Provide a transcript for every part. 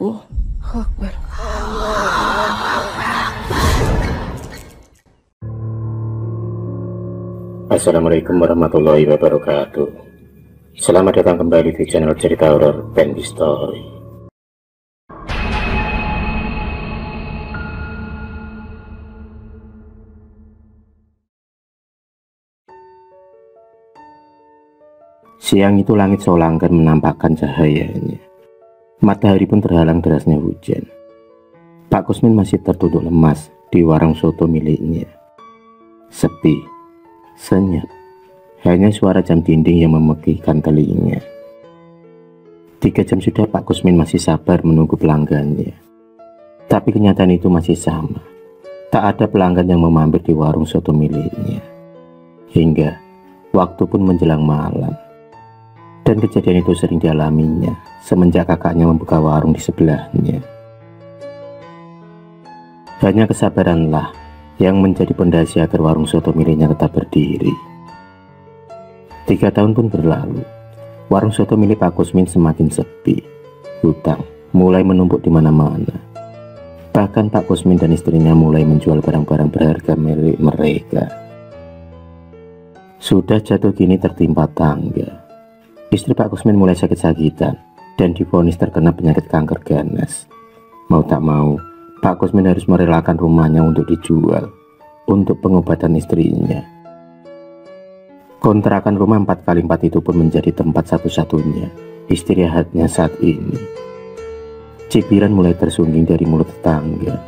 Oh, Akbar. Assalamualaikum warahmatullahi wabarakatuh. Selamat datang kembali di channel cerita horor Bendy Story. Siang itu langit solangkan menampakkan cahayanya. Matahari pun terhalang derasnya hujan. Pak Kusmin masih tertunduk lemas di warung soto miliknya. Sepi, senyap, hanya suara jam dinding yang memegihkan telinga. 3 jam sudah Pak Kusmin masih sabar menunggu pelanggannya. Tapi kenyataan itu masih sama. Tak ada pelanggan yang memampir di warung soto miliknya. Hingga waktu pun menjelang malam. Dan kejadian itu sering dialaminya semenjak kakaknya membuka warung di sebelahnya. Hanya kesabaranlah yang menjadi pondasi agar warung soto miliknya tetap berdiri. 3 tahun pun berlalu. Warung soto milik Pak Kusmin semakin sepi. Hutang mulai menumpuk di mana-mana. Bahkan Pak Kusmin dan istrinya mulai menjual barang-barang berharga milik mereka. Sudah jatuh gini tertimpa tangga. Istri Pak Kusmin mulai sakit-sakitan dan divonis terkena penyakit kanker ganas. Mau tak mau, Pak Kusmin harus merelakan rumahnya untuk dijual untuk pengobatan istrinya. Kontrakan rumah 4x4 itu pun menjadi tempat satu-satunya istirahatnya saat ini. Cibiran mulai tersungging dari mulut tetangga.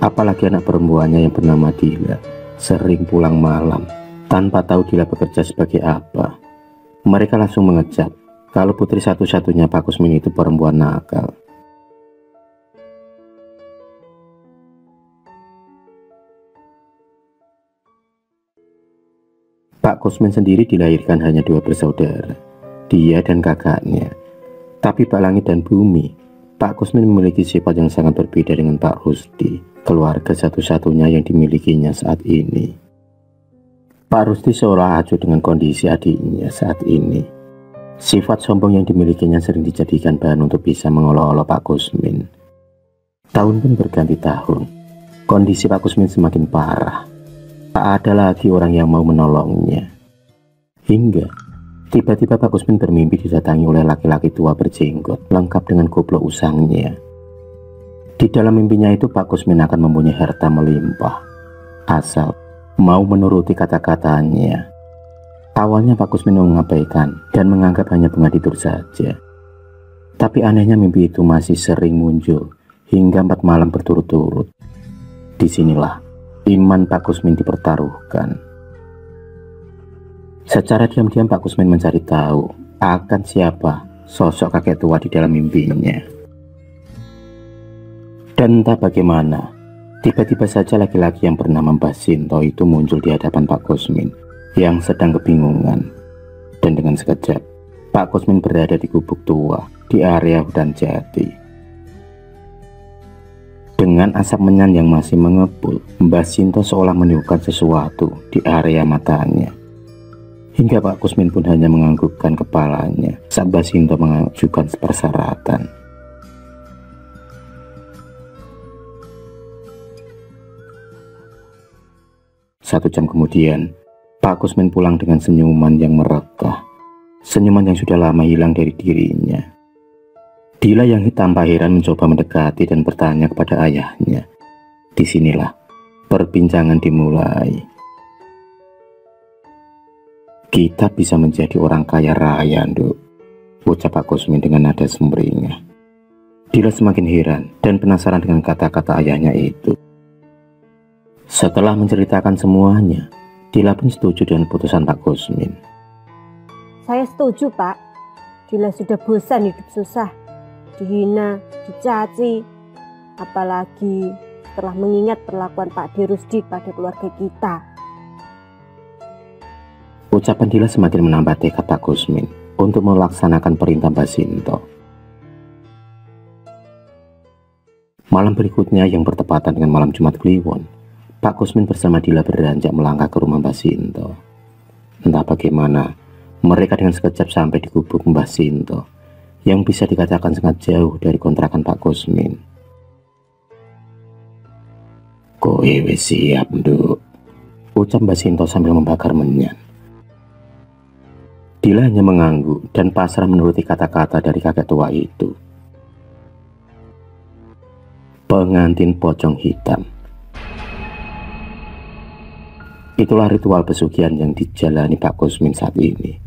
Apalagi anak perempuannya yang bernama Dila sering pulang malam tanpa tahu Dila bekerja sebagai apa. Mereka langsung mengecap kalau putri satu-satunya Pak Kusmin itu perempuan nakal. Pak Kusmin sendiri dilahirkan hanya 2 bersaudara, dia dan kakaknya. Tapi Pak Langit dan Bumi, Pak Kusmin memiliki sifat yang sangat berbeda dengan Pak Rusdi, keluarga satu-satunya yang dimilikinya saat ini. Pak Rusdi seolah acuh dengan kondisi adiknya saat ini. Sifat sombong yang dimilikinya sering dijadikan bahan untuk bisa mengolok-olok Pak Kusmin. Tahun pun berganti tahun. Kondisi Pak Kusmin semakin parah. Tak ada lagi orang yang mau menolongnya. Hingga tiba-tiba Pak Kusmin bermimpi didatangi oleh laki-laki tua berjenggot lengkap dengan kupluk usangnya. Di dalam mimpinya itu Pak Kusmin akan mempunyai harta melimpah asal mau menuruti kata-katanya. Awalnya Pak Kusmin mengabaikan dan menganggap hanya bunga tidur saja. Tapi anehnya mimpi itu masih sering muncul hingga 4 malam berturut-turut. Disinilah iman Pak Kusmin dipertaruhkan. Secara diam-diam Pak Kusmin mencari tahu akan siapa sosok kakek tua di dalam mimpinya. Dan entah bagaimana, tiba-tiba saja laki-laki yang bernama Mbah Sinto itu muncul di hadapan Pak Kusmin yang sedang kebingungan. Dan dengan sekejap, Pak Kusmin berada di gubuk tua di area hutan jati. Dengan asap menyan yang masih mengepul, Mbah Sinto seolah meniupkan sesuatu di area matanya. Hingga Pak Kusmin pun hanya menganggukkan kepalanya saat Mbah Sinto mengajukan persyaratan. 1 jam kemudian, Pak Kusmin pulang dengan senyuman yang merekah. Senyuman yang sudah lama hilang dari dirinya. Dila yang tanpa heran mencoba mendekati dan bertanya kepada ayahnya. Disinilah perbincangan dimulai. Kita bisa menjadi orang kaya raya, Nduk, ucap Pak Kusmin dengan nada sumringah. Dila semakin heran dan penasaran dengan kata-kata ayahnya itu. Setelah menceritakan semuanya, Dila pun setuju dengan putusan Pak Kusmin. Saya setuju, Pak. Dila sudah bosan hidup susah, dihina, dicaci. Apalagi setelah mengingat perlakuan Pak Rusdi pada keluarga kita. Ucapan Dila semakin menambah tekad Pak Kusmin untuk melaksanakan perintah Mbah Sinto. Malam berikutnya yang bertepatan dengan malam Jumat Kliwon, Pak Kusmin bersama Dila beranjak melangkah ke rumah Mbah Sinto. Entah bagaimana, mereka dengan sekejap sampai di gubuk Mbah Sinto. yang bisa dikatakan sangat jauh dari kontrakan Pak Kusmin. "Kowe wis siap, Nduk?" ucap Mbak Sinto sambil membakar menyan. Dila hanya mengangguk dan pasrah menuruti kata-kata dari kakek tua itu. Pengantin pocong hitam. Itulah ritual pesugihan yang dijalani Pak Kusmin saat ini,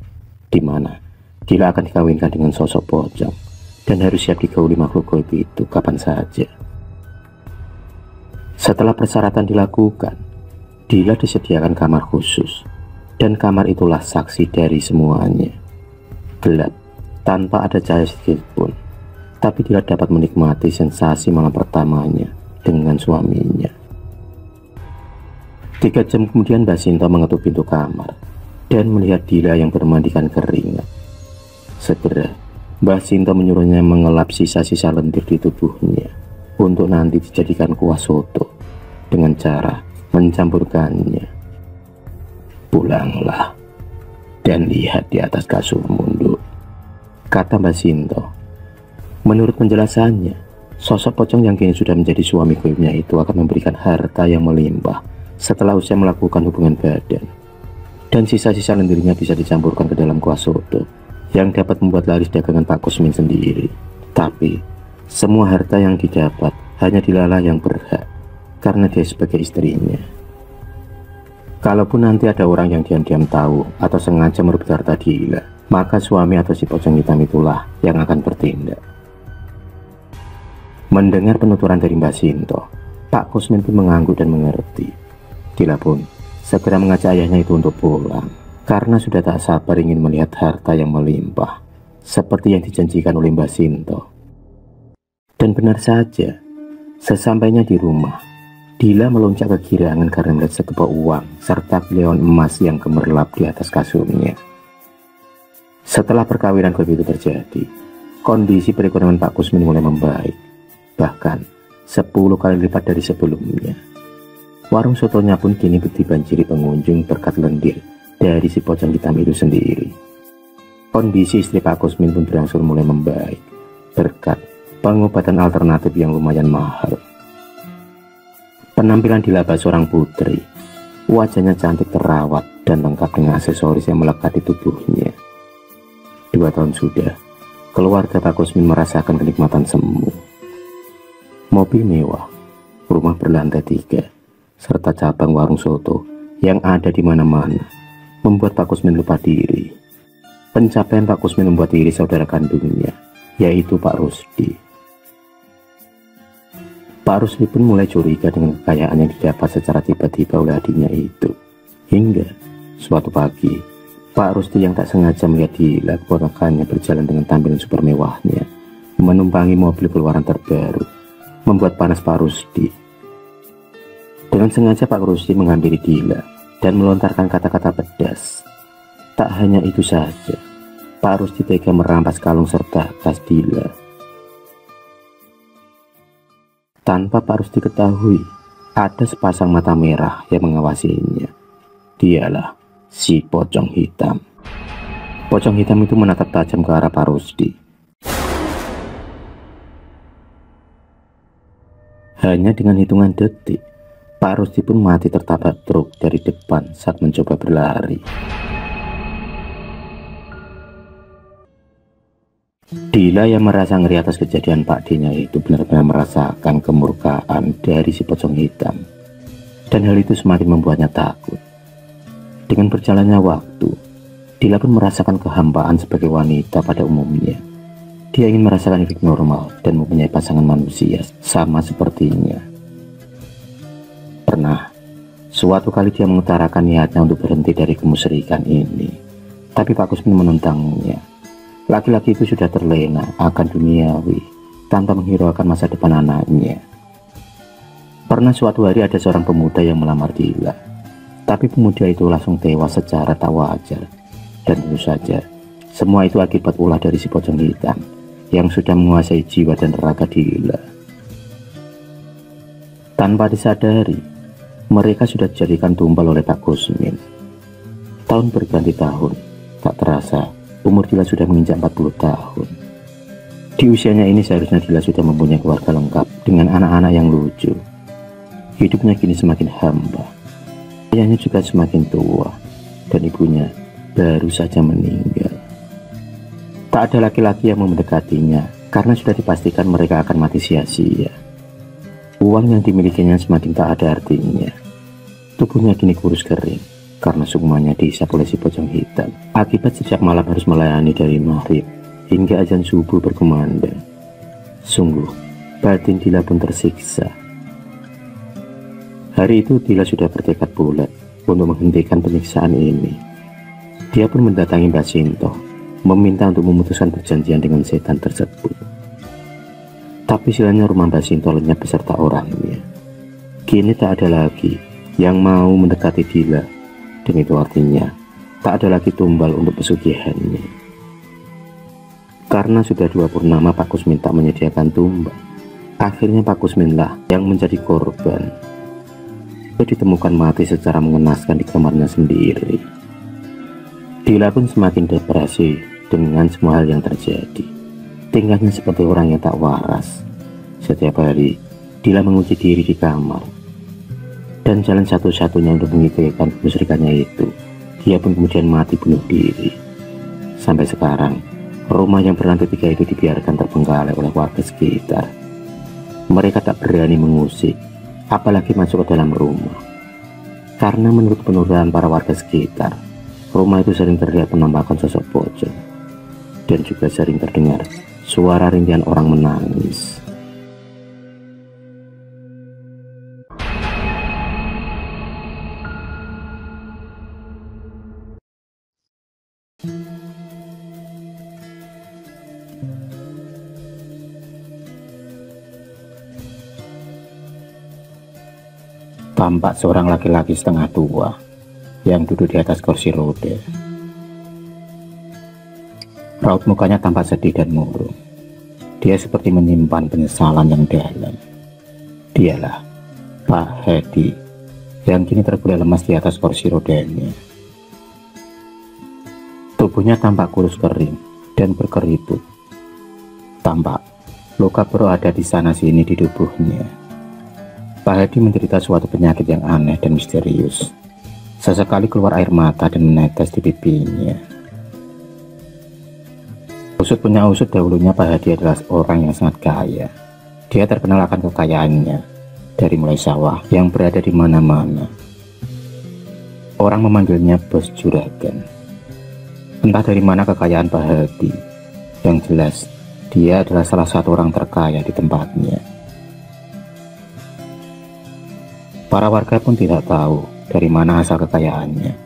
di mana Dila akan dikawinkan dengan sosok pocong dan harus siap digauli makhluk gaib itu kapan saja. Setelah persyaratan dilakukan, Dila disediakan kamar khusus, dan kamar itulah saksi dari semuanya. Gelap, tanpa ada cahaya sedikit pun, tapi Dila dapat menikmati sensasi malam pertamanya dengan suaminya. 3 jam kemudian Mbak Sinto mengetuk pintu kamar dan melihat Dila yang bermandikan keringat. Segera, Mbak Sinto menyuruhnya mengelap sisa-sisa lendir di tubuhnya untuk nanti dijadikan kuah soto dengan cara mencampurkannya. "Pulanglah dan lihat di atas kasurmu, Nduk," kata Mbak Sinto. Menurut penjelasannya, sosok pocong yang kini sudah menjadi suami gaibnya itu akan memberikan harta yang melimpah setelah usia melakukan hubungan badan, dan sisa-sisa lendirnya bisa dicampurkan ke dalam kuah soto yang dapat membuat laris dagangan Pak Kusmin sendiri. Tapi semua harta yang didapat hanya Dila yang berhak, karena dia sebagai istrinya. Kalaupun nanti ada orang yang diam-diam tahu atau sengaja merebut harta Dila, maka suami atau si pocong hitam itulah yang akan bertindak. Mendengar penuturan dari Mbak Sinto, Pak Kusmin pun mengangguk dan mengerti. Dila pun segera mengajak ayahnya itu untuk pulang, karena sudah tak sabar ingin melihat harta yang melimpah, seperti yang dijanjikan oleh Mbak Sinto. Dan benar saja, sesampainya di rumah, Dila melonjak kegirangan karena melihat sekepok uang serta kleon emas yang gemerlap di atas kasurnya. Setelah perkawinan begitu terjadi, kondisi perekonomian Pak Kusmin mulai membaik, bahkan 10 kali lipat dari sebelumnya. Warung sotonya pun kini dibanjiri pengunjung berkat lendir dari si pocong hitam itu sendiri. Kondisi istri Pak Kusmin pun berangsur mulai membaik berkat pengobatan alternatif yang lumayan mahal. Penampilan Dila seorang putri, wajahnya cantik terawat dan lengkap dengan aksesoris yang melekat di tubuhnya. 2 tahun sudah, keluarga Pak Kusmin merasakan kenikmatan semu. Mobil mewah, rumah berlantai 3, serta cabang warung soto yang ada di mana-mana membuat Pak Kusmin lupa diri. Pencapaian Pak Kusmin membuat iri saudara kandungnya, yaitu Pak Rusdi. Pak Rusdi pun mulai curiga dengan kekayaan yang didapat secara tiba-tiba oleh adiknya itu. Hingga suatu pagi, Pak Rusdi yang tak sengaja melihat Dila keponakannya berjalan dengan tampilan super mewahnya, menumpangi mobil keluaran terbaru, membuat panas Pak Rusdi. Dengan sengaja Pak Rusdi menghampiri Dila dan melontarkan kata-kata pedas. Tak hanya itu saja, Pak Rusdi tega merampas kalung serta tas Dila. Tanpa Pak Rusdi ketahui, ada sepasang mata merah yang mengawasinya. Dialah si pocong hitam. Pocong hitam itu menatap tajam ke arah Pak Rusdi. Hanya dengan hitungan detik, Pak Rusdi pun mati tertabrak truk dari depan saat mencoba berlari. Dila yang merasa ngeri atas kejadian Pak D-nya itu benar-benar merasakan kemurkaan dari si pocong hitam. Dan hal itu semakin membuatnya takut. Dengan berjalannya waktu, Dila pun merasakan kehampaan sebagai wanita pada umumnya. Dia ingin merasakan hidup normal dan mempunyai pasangan manusia sama sepertinya. Pernah, suatu kali dia mengutarakan niatnya untuk berhenti dari kemusyrikan ini. Tapi Pak Kusmin menentangnya. Laki-laki itu sudah terlena akan duniawi tanpa menghiraukan masa depan anaknya. Pernah suatu hari ada seorang pemuda yang melamar Dila, tapi pemuda itu langsung tewas secara tak wajar. Dan tentu saja, semua itu akibat ulah dari si pocong hitam yang sudah menguasai jiwa dan raga Dila. Tanpa disadari, mereka sudah dijadikan tumbal oleh Pak Kusmin. Tahun berganti tahun, tak terasa umur Dila sudah menginjak 40 tahun. Di usianya ini seharusnya Dila sudah mempunyai keluarga lengkap dengan anak-anak yang lucu. Hidupnya kini semakin hamba. Ayahnya juga semakin tua dan ibunya baru saja meninggal. Tak ada laki-laki yang mau mendekatinya karena sudah dipastikan mereka akan mati sia-sia. Uang yang dimilikinya semakin tak ada artinya. Tubuhnya kini kurus kering karena sukmanya dihisap oleh si pocong hitam. Akibat sejak malam harus melayani dari maghrib hingga azan subuh berkumandang. Sungguh, batin Dila pun tersiksa. Hari itu Dila sudah bertekad bulat untuk menghentikan penyiksaan ini. Dia pun mendatangi Mbak Sinto, meminta untuk memutuskan perjanjian dengan setan tersebut. Tapi silanya rumah Mbak Sinto lenyap beserta orangnya. Kini tak ada lagi yang mau mendekati Dila, dan itu artinya tak ada lagi tumbal untuk pesugihannya. Karena sudah 2 purnama Pak Kusmin tak menyediakan tumbal, akhirnya Pak Kusmin lah yang menjadi korban. Dia ditemukan mati secara mengenaskan di kamarnya sendiri. Dila pun semakin depresi dengan semua hal yang terjadi. Tingkahnya seperti orang yang tak waras. Setiap hari Dila menguji diri di kamar, dan jalan satu-satunya untuk mengikhlaskan kemusyrikannya itu, dia pun kemudian mati bunuh diri. Sampai sekarang rumah yang berlantai 3 itu dibiarkan terbengkalai oleh warga sekitar. Mereka tak berani mengusik, apalagi masuk ke dalam rumah. Karena menurut penuturan para warga sekitar, rumah itu sering terlihat penampakan sosok pocong, dan juga sering terdengar suara rintihan orang menangis. Tampak seorang laki-laki setengah tua yang duduk di atas kursi roda. Raut mukanya tampak sedih dan murung. Dia seperti menyimpan penyesalan yang dalam. Dialah Pak Hedi yang kini terguling lemas di atas kursi rodanya. Tubuhnya tampak kurus kering dan berkeriput. Tampak luka berada di sana sini di tubuhnya. Pak Hedi menderita suatu penyakit yang aneh dan misterius. Sesekali keluar air mata dan menetes di pipinya. Usut punya usut, dahulunya Pak Hedi adalah orang yang sangat kaya. Dia terkenal akan kekayaannya, dari mulai sawah yang berada di mana-mana. Orang memanggilnya Bos Juragan. Entah dari mana kekayaan Pak Hedi. Yang jelas, dia adalah salah satu orang terkaya di tempatnya. Para warga pun tidak tahu dari mana asal kekayaannya,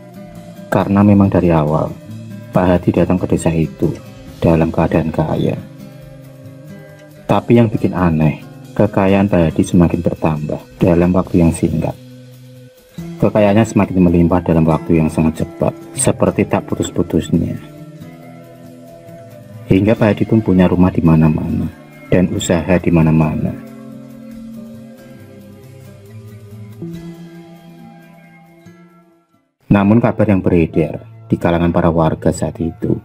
karena memang dari awal Pak Hedi datang ke desa itu dalam keadaan kaya. Tapi yang bikin aneh, kekayaan Pak Hedi semakin bertambah dalam waktu yang singkat. Kekayaannya semakin melimpah dalam waktu yang sangat cepat, seperti tak putus-putusnya. Hingga Pak Hedi pun punya rumah di mana-mana dan usaha di mana-mana. Namun kabar yang beredar di kalangan para warga saat itu,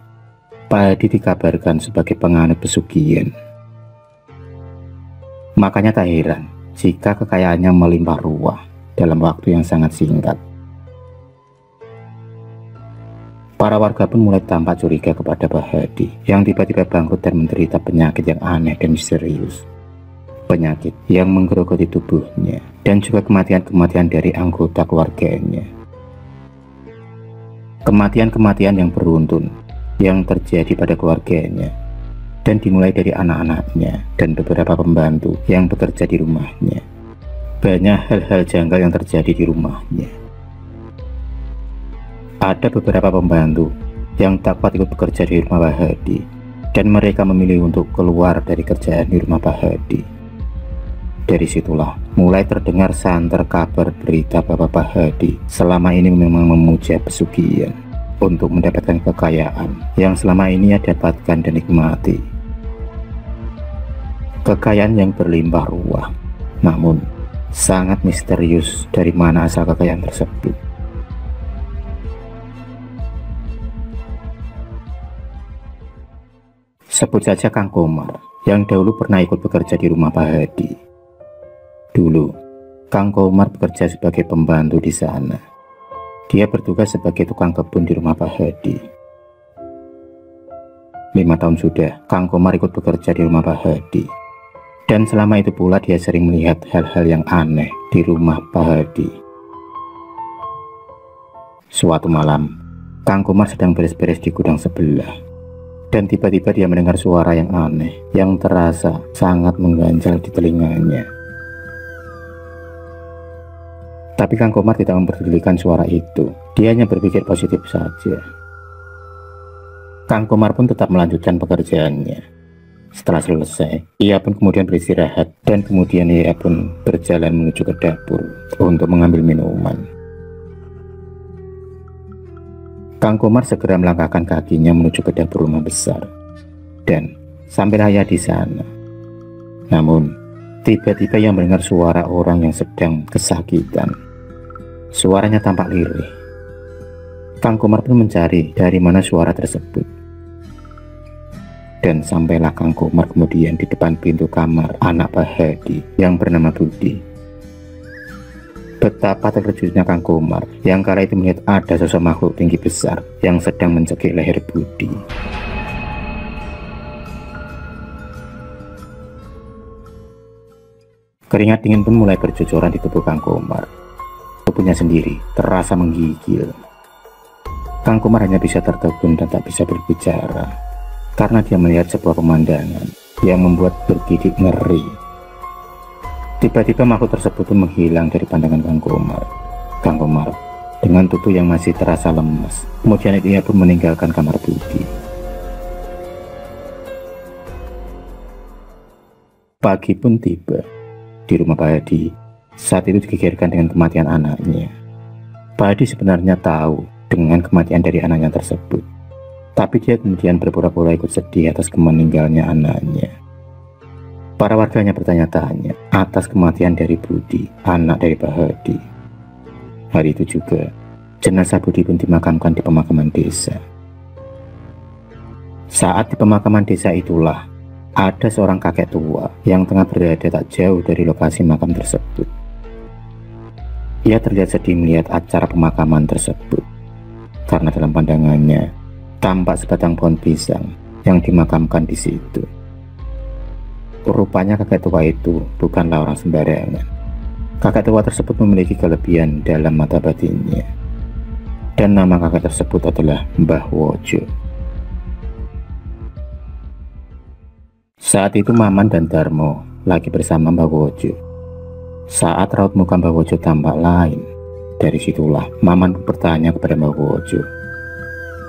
Pak Hedi dikabarkan sebagai penganut pesugihan. Makanya tak heran jika kekayaannya melimpah ruah dalam waktu yang sangat singkat. Para warga pun mulai tampak curiga kepada Pak Hedi yang tiba-tiba bangkrut dan menderita penyakit yang aneh dan misterius. Penyakit yang menggerogoti tubuhnya dan juga kematian-kematian dari anggota keluarganya. Kematian-kematian yang beruntun yang terjadi pada keluarganya, dan dimulai dari anak-anaknya dan beberapa pembantu yang bekerja di rumahnya. Banyak hal-hal janggal yang terjadi di rumahnya. Ada beberapa pembantu yang tak kuat ikut bekerja di rumah Pak Hedi, dan mereka memilih untuk keluar dari kerjaan di rumah Pak Hedi. Dari situlah mulai terdengar santer kabar berita bahwa Pak Hedi selama ini memang memuja pesugihan untuk mendapatkan kekayaan yang selama ini ia dapatkan dan nikmati. Kekayaan yang berlimpah ruah, namun sangat misterius dari mana asal kekayaan tersebut. Sebut saja Kang Komar, yang dahulu pernah ikut bekerja di rumah Pak Hadi. Dulu, Kang Komar bekerja sebagai pembantu di sana. Dia bertugas sebagai tukang kebun di rumah Pak Hadi. 5 tahun sudah Kang Komar ikut bekerja di rumah Pak Hadi. Dan selama itu pula dia sering melihat hal-hal yang aneh di rumah Pak Hadi. Suatu malam, Kang Komar sedang beres-beres di gudang sebelah. Dan tiba-tiba dia mendengar suara yang aneh yang terasa sangat mengganjal di telinganya. Tapi Kang Komar tidak memperdulikan suara itu. Dia hanya berpikir positif saja. Kang Komar pun tetap melanjutkan pekerjaannya. Setelah selesai, ia pun kemudian beristirahat dan kemudian ia pun berjalan menuju ke dapur untuk mengambil minuman. Kang Komar segera melangkahkan kakinya menuju ke dapur rumah besar dan sampailah ia di sana. Namun, tiba-tiba ia mendengar suara orang yang sedang kesakitan. Suaranya tampak lirih. Kang Komar pun mencari dari mana suara tersebut. Dan sampailah Kang Komar kemudian di depan pintu kamar anak Pak Hadi yang bernama Budi. Betapa terkejutnya Kang Komar yang kala itu melihat ada sosok makhluk tinggi besar yang sedang mencekik leher Budi. Keringat dingin pun mulai bercucuran di tubuh Kang Komar. Tubuhnya sendiri terasa menggigil. Kang Komar hanya bisa tertegun dan tak bisa berbicara karena dia melihat sebuah pemandangan yang membuat bergidik ngeri. Tiba-tiba makhluk tersebut pun menghilang dari pandangan Kang Komar. Kang Komar dengan tubuh yang masih terasa lemas, kemudian ia pun meninggalkan kamar Budi. Pagi pun tiba. Di rumah Pak Hadi, saat itu digegerkan dengan kematian anaknya. Pak Hadi sebenarnya tahu dengan kematian dari anaknya tersebut, tapi dia kemudian berpura-pura ikut sedih atas meninggalnya anaknya. Para warganya bertanya-tanya atas kematian dari Budi, anak dari Pak Hadi. Hari itu juga, jenazah Budi pun dimakamkan di pemakaman desa. Saat di pemakaman desa itulah, ada seorang kakek tua yang tengah berada tak jauh dari lokasi makam tersebut. Ia terlihat sedih melihat acara pemakaman tersebut, karena dalam pandangannya, tampak sebatang pohon pisang yang dimakamkan di situ. Rupanya kakek tua itu bukanlah orang sembarangan. Kakek tua tersebut memiliki kelebihan dalam mata batinnya. Dan nama kakek tersebut adalah Mbah Wojo. Saat itu Maman dan Darmo lagi bersama Mbah Wojo. Saat raut muka Mbah Wojo tampak lain. Dari situlah Maman bertanya kepada Mbah Wojo,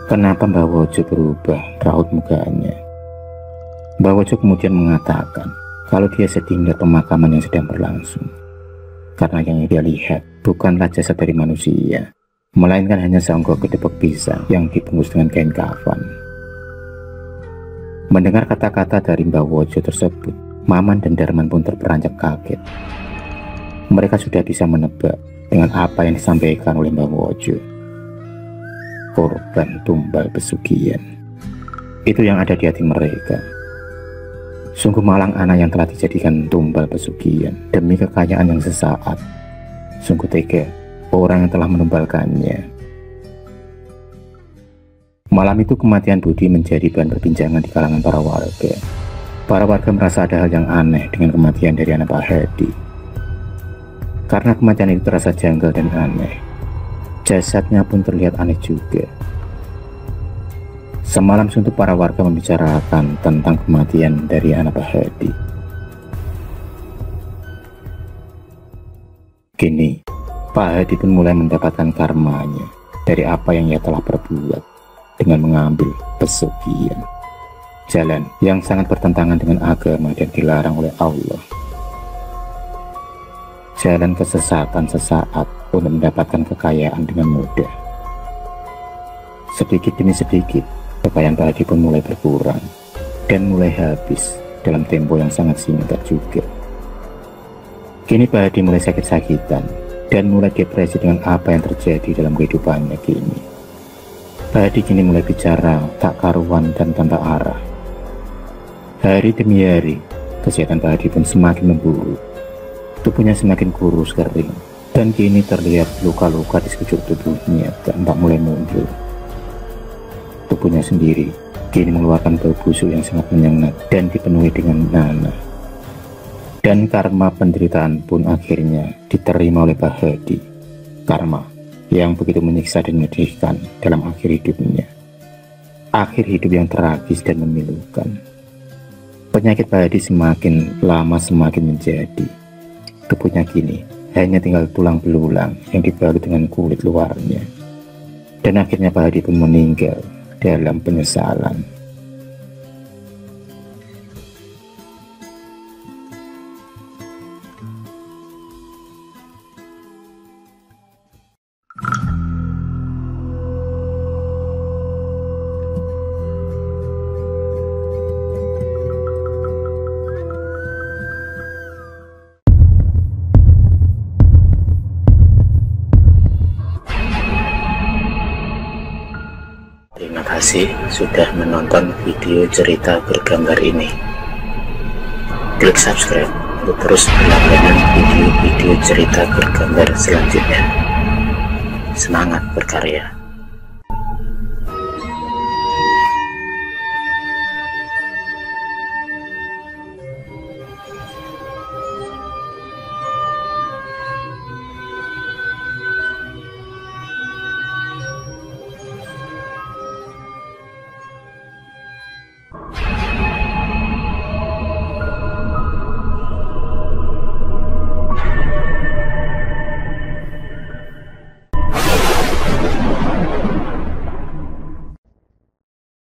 kenapa Mbah Wojo berubah raut mukanya? Mbah Wojo kemudian mengatakan kalau dia sedih melihat pemakaman yang sedang berlangsung. Karena yang dia lihat bukanlah jasad dari manusia, melainkan hanya seonggok kedepok pisang yang dibungkus dengan kain kafan. Mendengar kata-kata dari Mbah Wojo tersebut, Maman dan Darman pun terperanjat kaget. Mereka sudah bisa menebak dengan apa yang disampaikan oleh Mbah Wojo. Korban tumbal pesugihan. Itu yang ada di hati mereka. Sungguh malang anak yang telah dijadikan tumbal pesugihan demi kekayaan yang sesaat. Sungguh tega orang yang telah menumbalkannya. Malam itu kematian Budi menjadi bahan perbincangan di kalangan para warga. Para warga merasa ada hal yang aneh dengan kematian dari anak Pak Hadi. Karena kematian itu terasa janggal dan aneh, jasadnya pun terlihat aneh juga. Semalam suntuk para warga membicarakan tentang kematian dari anak Pak Hadi. Kini, Pak Hadi pun mulai mendapatkan karmanya dari apa yang ia telah perbuat dengan mengambil pesugihan. Jalan yang sangat bertentangan dengan agama dan dilarang oleh Allah. Jalan kesesatan sesaat untuk mendapatkan kekayaan dengan mudah. Sedikit demi sedikit, kekayaan Pak Hadi pun mulai berkurang dan mulai habis dalam tempo yang sangat singkat juga. Kini Pak Hadi mulai sakit-sakitan dan mulai depresi dengan apa yang terjadi dalam kehidupannya kini. Pak Hadi kini mulai bicara tak karuan dan tanpa arah. Hari demi hari, kesehatan Pak Hadi pun semakin memburuk. Tubuhnya semakin kurus kering, dan kini terlihat luka-luka di sekujur tubuhnya tampak mulai muncul. Tubuhnya sendiri kini mengeluarkan bau busuk yang sangat menyengat dan dipenuhi dengan nanah. Dan karma penderitaan pun akhirnya diterima oleh Pak Hadi. Karma yang begitu menyiksa dan menyedihkan dalam akhir hidupnya. Akhir hidup yang tragis dan memilukan. Penyakit Pak Hadi semakin lama semakin menjadi. Tubuhnya kini hanya tinggal tulang belulang yang dibalut dengan kulit luarnya. Dan akhirnya Pak Hadi pun meninggal dalam penyesalan. Terima kasih sudah menonton video cerita bergambar ini. Klik subscribe untuk terus berlangganan video-video cerita bergambar selanjutnya. Semangat berkarya.